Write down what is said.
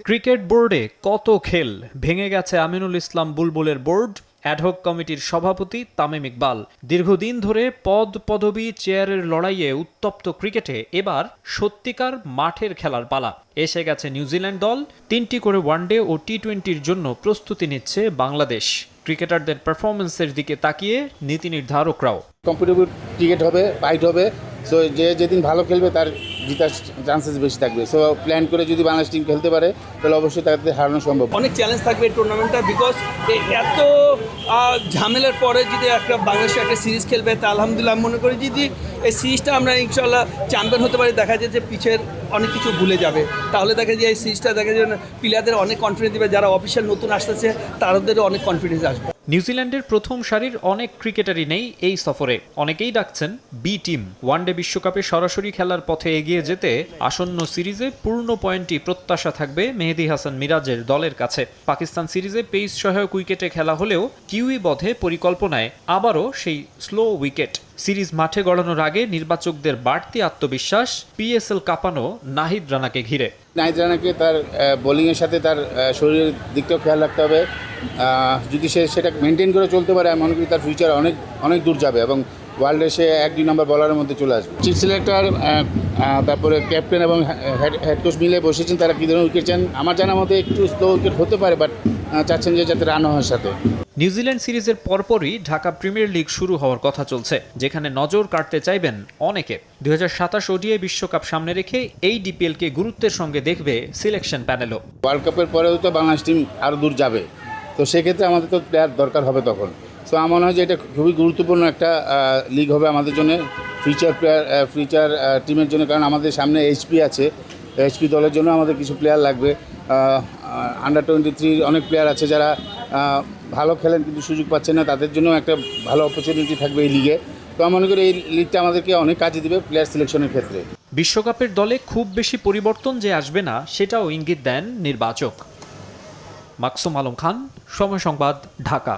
Cricket বোর্ডে কত খেল, ভেঙে গেছে আমিনুল ইসলাম বুলবুলের বোর্ড। অ্যাডহক কমিটির সভাপতি তামিম ইকবাল। দীর্ঘদিন ধরে পদবি চেয়ারের লড়াইয়ে উত্তপ্ত ক্রিকেটে এবার সত্যিকার মাঠের খেলার পালা। এসে গেছে নিউজিল্যান্ড দল। 3টি করে ওয়ানডে ও টি-20-র জন্য প্রস্তুতি নিচ্ছে বাংলাদেশ। ক্রিকেটারদের পারফরমেন্সের দিকে তাকিয়ে নীতি নির্ধারকরাও। কম্পিটিটিভ ক্রিকেট হবে, ফাইট হবে। সো যেদিন ভালো খেলবে তার জিতার চান্সেস বেশি থাকবে। সো প্ল্যান করে যদি বাংলাদেশ টিম খেলতে পারে তাহলে অবশ্যই তাদের হারানো সম্ভব। অনেক চ্যালেঞ্জ থাকবে এই টুর্নামেন্টটা, বিকজ এত ঝামেলার পরে যদি একটা বাংলাদেশে একটা সিরিজ খেলবে, তা আলহামদুলিল্লাহ আমি মনে করি যদি এই সিরিজটা আমরা ইনশাল্লাহ চ্যাম্পিয়ন হতে পারি, দেখা যায় যে পিছের অনেক কিছু ভুলে যাবে। তাহলে দেখা যায় এই সিরিজটা দেখা যায় প্লেয়ারদের অনেক কনফিডেন্স দেবে, যারা অফিসিয়াল নতুন আসতেছে তাদেরও অনেক কনফিডেন্স আসবে। নিউজিল্যান্ডের প্রথম সারির অনেক ক্রিকেটারই নেই এই সফরে। অনেকেই ডাকছেন বি টিম। ওয়ানডে বিশ্বকাপে সরাসরি খেলার পথে এগিয়ে যেতে আসন্ন সিরিজে পূর্ণ পয়েন্টই প্রত্যাশা থাকবে মেহেদী হাসান মিরাজের দলের কাছে। পাকিস্তান সিরিজে পেস সহায়ক উইকেটে খেলা হলেও কিউই বধে পরিকল্পনায় আবারও সেই স্লো উইকেট। সিরিজ মাঠে গড়ানোর আগে নির্বাচকদের বাড়তি আত্মবিশ্বাস পিএসএল কাঁপানো নাহিদ রানাকে ঘিরে। নাহিদ রানাকে তার বোলিংয়ের সাথে তার শরীরের দিকটাও খেয়াল রাখতে হবে। যদি সে সেটা মেনটেন করে চলতে পারে, আমি মনে করি তার ফিউচার অনেক অনেক দূর যাবে এবং ওয়ার্ল্ডে সে 1-2 নম্বর বলারের মধ্যে চলে আসবে। চিফ সিলেক্টর, তারপরে ক্যাপ্টেন এবং হেড কোচ মিলে বসেছেন, তারা কী ধরনের উইকেট চান। আমার জানার মধ্যে একটু স্লো উইকেট হতে পারে, বাট চাচ্ছেন যে যাতে রান হয় সাথে। নিউজিল্যান্ড সিরিজের পরপরই ঢাকা প্রিমিয়ার লিগ শুরু হওয়ার কথা চলছে, যেখানে নজর কাটতে চাইবেন অনেকে। 2027 ওডিআই বিশ্বকাপ সামনে রেখে এই ডিপিএলকে গুরুত্বের সঙ্গে দেখবে সিলেকশন প্যানেলও। ওয়ার্ল্ড কাপের পরেও তো বাংলাদেশ টিম আরও দূর যাবে, তো সেক্ষেত্রে আমাদের তো প্লেয়ার দরকার হবে তখন। সো আমার মনে হয় যে এটা খুবই গুরুত্বপূর্ণ একটা লিগ হবে আমাদের জন্য, ফিউচার টিমের জন্য। কারণ আমাদের সামনে এইচপি আছে, এইচপি দলের জন্য আমাদের কিছু প্লেয়ার লাগবে। আন্ডার-23 অনেক প্লেয়ার আছে যারা ভালো খেলেন কিন্তু সুযোগ পাচ্ছেন না, তাদের জন্য একটা ভালো অপরচুনিটি থাকবে এই লিগে। তো আমি মনে করি এই লিগটা আমাদেরকে অনেক কাজে দিবে প্লেয়ার সিলেকশনের ক্ষেত্রে। বিশ্বকাপের দলে খুব বেশি পরিবর্তন যে আসবে না সেটাও ইঙ্গিত দেন নির্বাচক। মাকসুম আলম খান, সময় সংবাদ, ঢাকা।